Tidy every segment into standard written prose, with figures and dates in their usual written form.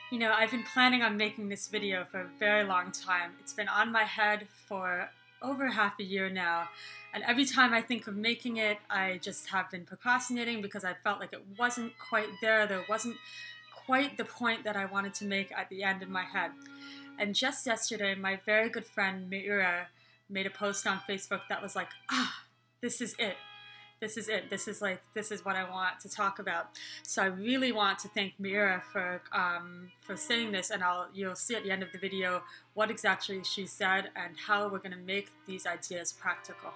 You know, I've been planning on making this video for a very long time. It's been on my head for over half a year now, and every time I think of making it, I just have been procrastinating because I felt like it wasn't quite there. There wasn't quite the point that I wanted to make at the end in my head. And just yesterday, my very good friend Meira made a post on Facebook that was like, this is it. This is it. This is what I want to talk about. So I really want to thank Meira for saying this, and you'll see at the end of the video what exactly she said and how we're going to make these ideas practical.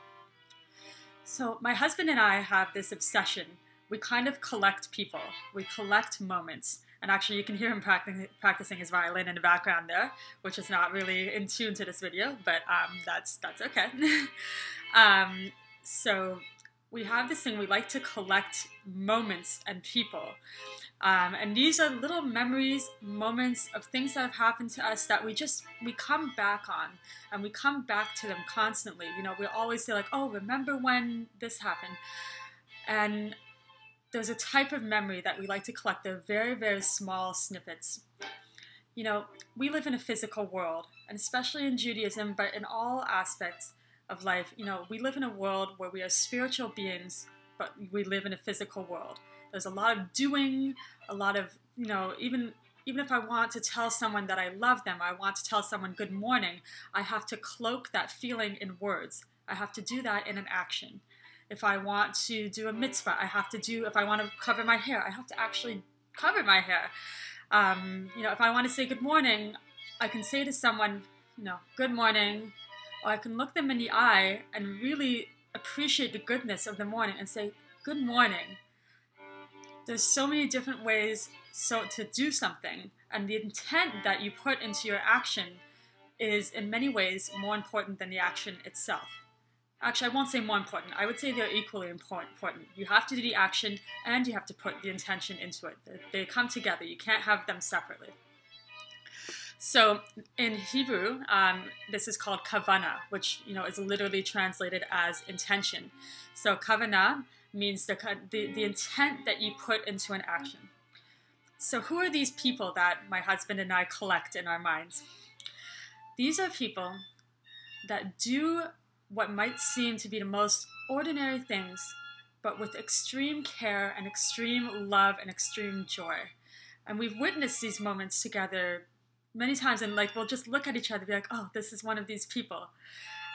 So my husband and I have this obsession. We kind of collect people. We collect moments. And actually you can hear him practicing his violin in the background there, which is not really in tune to this video, but that's okay. So we have this thing, we like to collect moments and people. And these are little memories, moments of things that have happened to us that we come back on, and we come back to them constantly. You know, we always say like, oh, remember when this happened? And there's a type of memory that we like to collect. They're very, very small snippets. You know, we live in a physical world, and especially in Judaism, but in all aspects of life, you know, we live in a world where we are spiritual beings, but we live in a physical world. There's a lot of doing, a lot of, you know, even if I want to tell someone that I love them, I want to tell someone good morning, I have to cloak that feeling in words. I have to do that in an action. If I want to do a mitzvah, if I want to cover my hair, I have to actually cover my hair. You know, if I want to say good morning, I can say to someone, you know, good morning, or I can look them in the eye and really appreciate the goodness of the morning and say, good morning. There's so many different ways to do something, and the intent that you put into your action is in many ways more important than the action itself. Actually, I won't say more important. I would say they're equally important. You have to do the action and you have to put the intention into it. They come together. You can't have them separately. So in Hebrew, this is called Kavannah, which, you know, is literally translated as intention. So Kavannah means the intent that you put into an action. So who are these people that my husband and I collect in our minds? These are people that do what might seem to be the most ordinary things, but with extreme care and extreme love and extreme joy. And we've witnessed these moments together many times, and like we'll just look at each other and be like, oh, this is one of these people.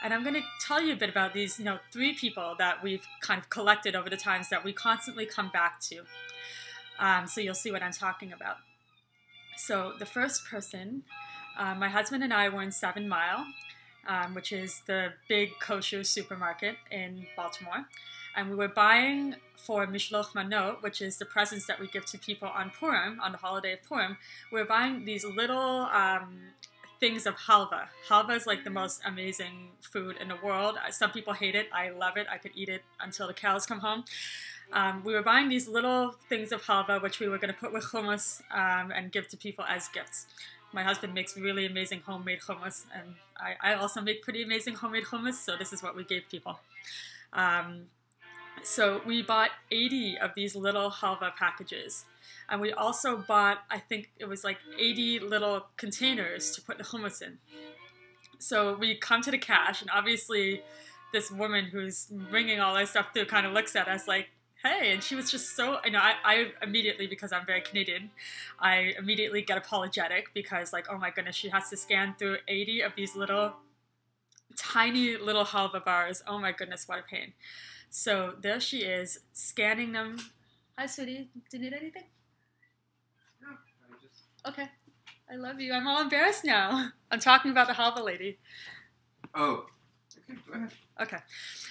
And I'm going to tell you a bit about these, you know, 3 people that we've kind of collected over the times that we constantly come back to. So you'll see what I'm talking about. So the first person, my husband and I were in 7 Mile, which is the big kosher supermarket in Baltimore. And we were buying for Mishloch Manot, which is the presents that we give to people on Purim, on the holiday of Purim. We were buying these little things of halva. Halva is like the most amazing food in the world. Some people hate it. I love it. I could eat it until the cows come home. We were buying these little things of halva, which we were going to put with hummus and give to people as gifts. My husband makes really amazing homemade hummus, and I also make pretty amazing homemade hummus, so this is what we gave people. So we bought 80 of these little halva packages, and we also bought, I think it was like 80 little containers to put the hummus in. So we come to the cash, and obviously this woman who's bringing all this stuff through kind of looks at us like, hey, and she was just so, you know, I immediately, because I'm very Canadian, I immediately get apologetic because like, oh my goodness, she has to scan through 80 of these little, tiny little halva bars. Oh my goodness, what a pain. So there she is, scanning them. Hi, sweetie, do you need anything? No, Okay, I love you. I'm all embarrassed now. I'm talking about the Halva Lady. Oh, okay, go ahead. Okay.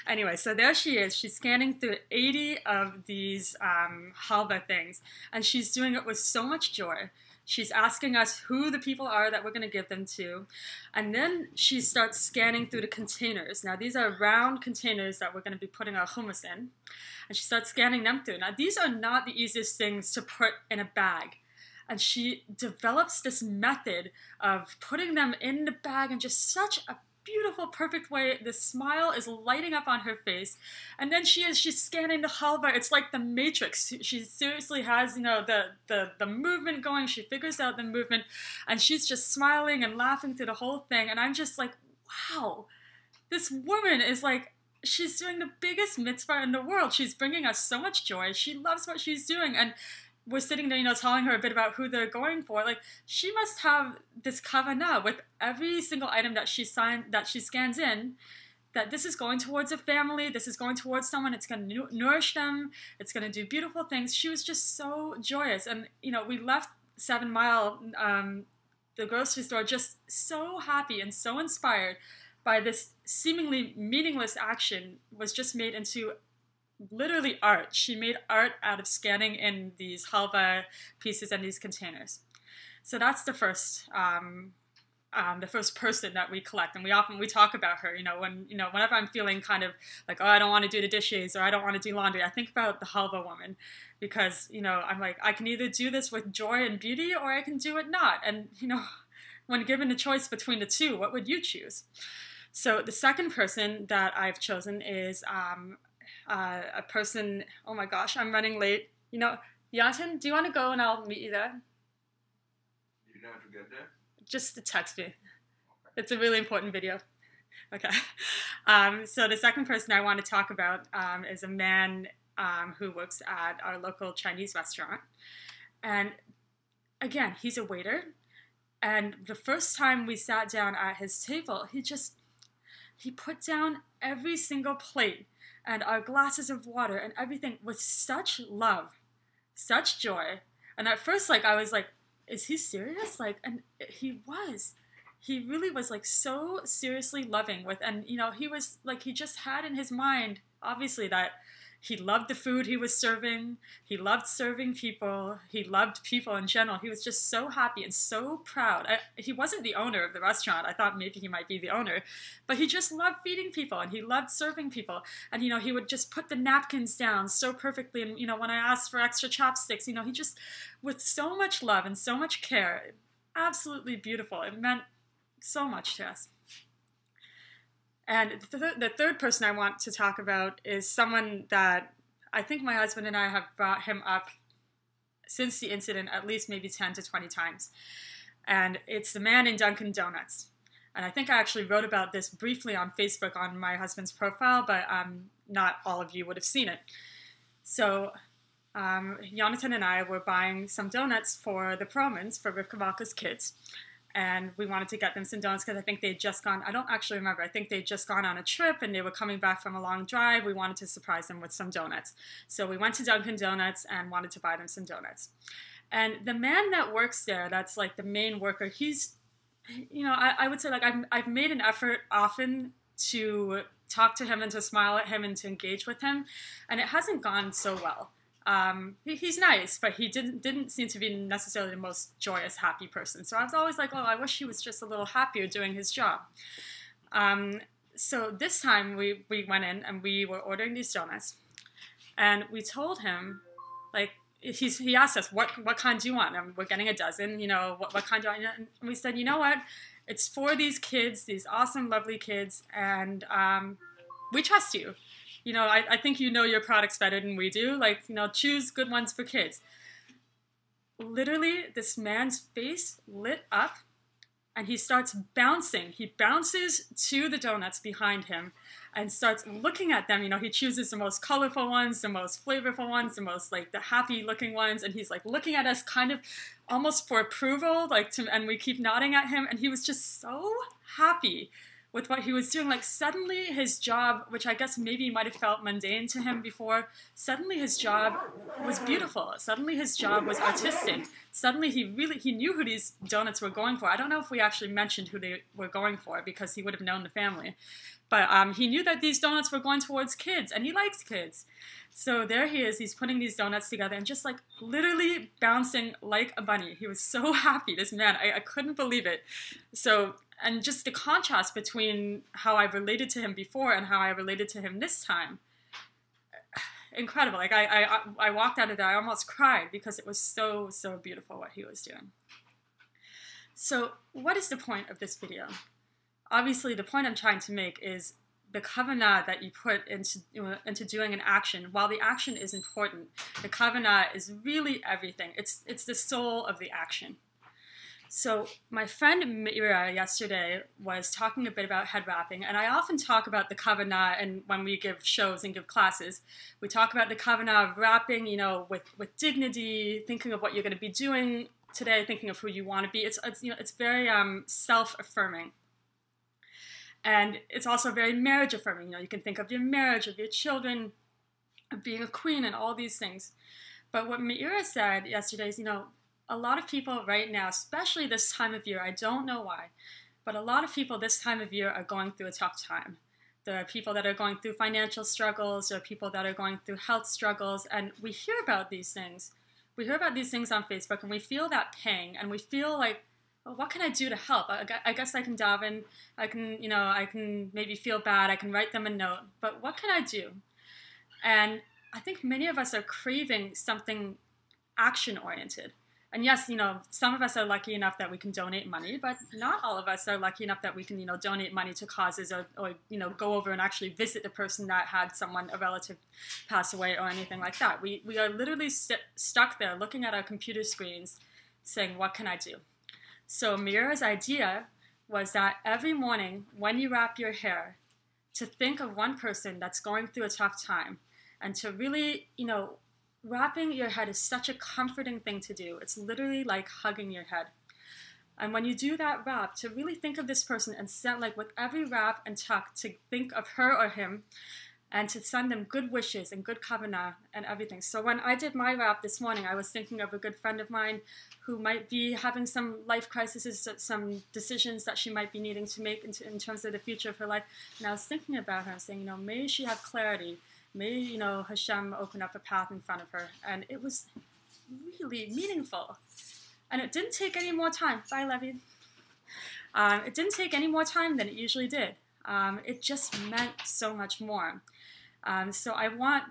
Anyway, so there she is. She's scanning through 80 of these halva things, and she's doing it with so much joy. She's asking us who the people are that we're going to give them to, and then she starts scanning through the containers. Now, these are round containers that we're going to be putting our hummus in, and she starts scanning them through. Now, these are not the easiest things to put in a bag, and she develops this method of putting them in the bag in just such a beautiful, perfect way. The smile is lighting up on her face. And then she's scanning the halva. It's like the Matrix. She seriously has, you know, the movement going. She figures out the movement. And she's just smiling and laughing through the whole thing. And I'm just like, wow, this woman is like, she's doing the biggest mitzvah in the world. She's bringing us so much joy. She loves what she's doing. And we're sitting there, you know, telling her a bit about who they're going for. Like, she must have this Kavannah with every single item that she scans in, that this is going towards a family, this is going towards someone, it's going to nourish them, it's going to do beautiful things. She was just so joyous. And, you know, we left 7 Mile, the grocery store, just so happy and so inspired by this seemingly meaningless action was just made into literally art. She made art out of scanning in these halva pieces and these containers. So that's the first person that we collect, and we talk about her. Whenever I'm feeling kind of like, oh, I don't want to do the dishes or I don't want to do laundry, I think about the halva woman, because I'm like, I can either do this with joy and beauty or I can do it not. And when given the choice between the two, what would you choose? So the second person that I've chosen is a person, oh my gosh, I'm running late. Yatin, do you want to go and I'll meet you there? You know how to get there? Just to text me. Okay. It's a really important video. Okay. So the second person I want to talk about is a man who works at our local Chinese restaurant. And again, he's a waiter. And the first time we sat down at his table, he put down every single plate and our glasses of water and everything with such love, such joy. And at first, I was like, is he serious? And he was. He really was, so seriously loving and he was, he just had in his mind, obviously, that he loved the food he was serving. He loved serving people. He loved people in general. He was just so happy and so proud. He wasn't the owner of the restaurant. I thought maybe he might be the owner. But he just loved feeding people, and he loved serving people. And, he would just put the napkins down so perfectly. And, when I asked for extra chopsticks, he just, with so much love and so much care, absolutely beautiful. It meant so much to us. And the third person I want to talk about is someone that I think my husband and I have brought him up since the incident at least maybe 10 to 20 times. And it's the man in Dunkin Donuts. And I think I actually wrote about this briefly on Facebook on my husband's profile, but not all of you would have seen it. So Jonathan and I were buying some donuts for the Promans, for Rivkavaca's kids. And we wanted to get them some donuts because I think they'd just gone, I don't actually remember, I think they'd just gone on a trip and they were coming back from a long drive. We wanted to surprise them with some donuts. So we went to Dunkin Donuts and wanted to buy them some donuts. And the man that works there, that's the main worker, he's, I would say I've made an effort often to talk to him and to smile at him and to engage with him. And it hasn't gone so well. He's nice, but he didn't seem to be necessarily the most joyous, happy person. So I was always like, oh, I wish he was just a little happier doing his job. So this time we went in and we were ordering these donuts, and we told him, he asked us, what kind do you want? And we're getting a dozen, what kind do you want? And we said, you know what? It's for these kids, these awesome, lovely kids, and we trust you. I think you know your products better than we do. Choose good ones for kids. Literally, this man's face lit up, and he starts bouncing. He bounces to the donuts behind him and starts looking at them. He chooses the most colorful ones, the most flavorful ones, the most, the happy-looking ones, and he's, looking at us kind of almost for approval, and we keep nodding at him, and he was just so happy with what he was doing. Suddenly his job, which I guess maybe might have felt mundane to him before, suddenly his job was beautiful. Suddenly his job was artistic. Suddenly he knew who these donuts were going for. I don't know if we actually mentioned who they were going for because he would have known the family. But he knew that these donuts were going towards kids, and he likes kids. So there he is, he's putting these donuts together and just literally bouncing like a bunny. He was so happy, this man. I couldn't believe it. So, and just the contrast between how I related to him before and how I related to him this time. Incredible. I walked out of there, I almost cried because it was so, so beautiful what he was doing. So what is the point of this video? obviously the point I'm trying to make is the Kavannah that you put into doing an action. While the action is important, the Kavannah is really everything. It's the soul of the action. So my friend Mira yesterday was talking a bit about head wrapping, and I often talk about the Kavannah, and when we give shows and give classes, we talk about the Kavannah of wrapping, with dignity, thinking of what you're going to be doing today, thinking of who you want to be. It's very self-affirming. And it's also very marriage affirming. You can think of your marriage, of your children, of being a queen, and all these things. But what Mira said yesterday is, a lot of people right now, especially this time of year, I don't know why, but a lot of people this time of year are going through a tough time. There are people that are going through financial struggles, there are people that are going through health struggles, and we hear about these things. We hear about these things on Facebook, and we feel that pang, and we feel like, well, what can I do to help? I guess I can daven, I can maybe feel bad, I can write them a note, but what can I do? And I think many of us are craving something action-oriented. And yes, some of us are lucky enough that we can donate money, but not all of us are lucky enough that we can, donate money to causes or go over and actually visit the person that had a relative pass away or anything like that. We are literally stuck there looking at our computer screens saying, what can I do? So Mira's idea was that every morning when you wrap your hair, to think of one person that's going through a tough time and to really, wrapping your head is such a comforting thing to do. It's literally like hugging your head. And when you do that wrap, to really think of this person and send, with every wrap and tuck, to think of her or him and to send them good wishes and good kavanah and everything. So when I did my wrap this morning, I was thinking of a good friend of mine who might be having some life crises, some decisions that she might be needing to make in terms of the future of her life. And I was thinking about her and saying, may she have clarity. May, Hashem open up a path in front of her. And it was really meaningful. And it didn't take any more time. Bye, Levy. It didn't take any more time than it usually did. It just meant so much more. So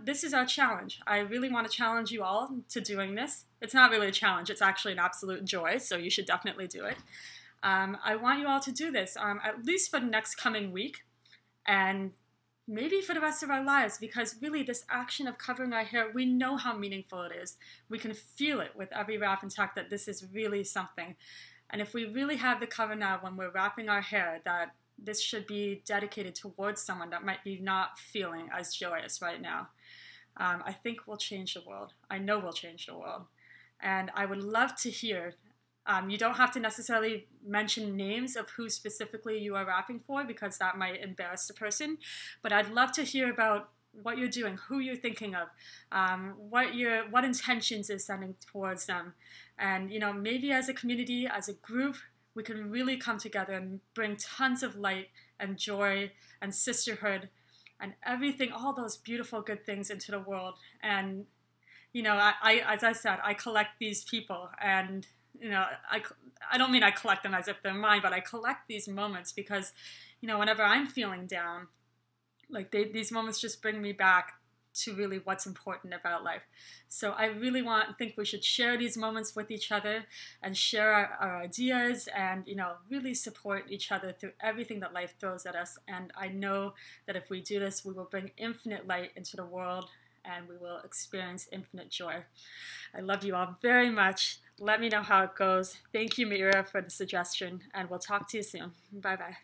this is our challenge. I really want to challenge you all to doing this. It's not really a challenge. It's actually an absolute joy, so you should definitely do it. I want you all to do this, at least for the next coming week. And maybe for the rest of our lives, because really this action of covering our hair, we know how meaningful it is. We can feel it with every wrap and tuck that this is really something. And if we really have the kavanah when we're wrapping our hair, that this should be dedicated towards someone that might be not feeling as joyous right now, I think we'll change the world. I know we'll change the world. And I would love to hear. You don't have to necessarily mention names of who specifically you are wrapping for, because that might embarrass the person. But I'd love to hear about what you're doing, who you're thinking of, what intentions you're sending towards them. And, maybe as a community, as a group, we can really come together and bring tons of light and joy and sisterhood and everything, all those beautiful good things into the world. And, as I said, I collect these people, and I don't mean I collect them as if they're mine, but I collect these moments because, whenever I'm feeling down, these moments just bring me back to really what's important about life. So I really think we should share these moments with each other and share our ideas and, really support each other through everything that life throws at us. And I know that if we do this, we will bring infinite light into the world and we will experience infinite joy. I love you all very much. Let me know how it goes. Thank you, Mira, for the suggestion, and we'll talk to you soon. Bye-bye.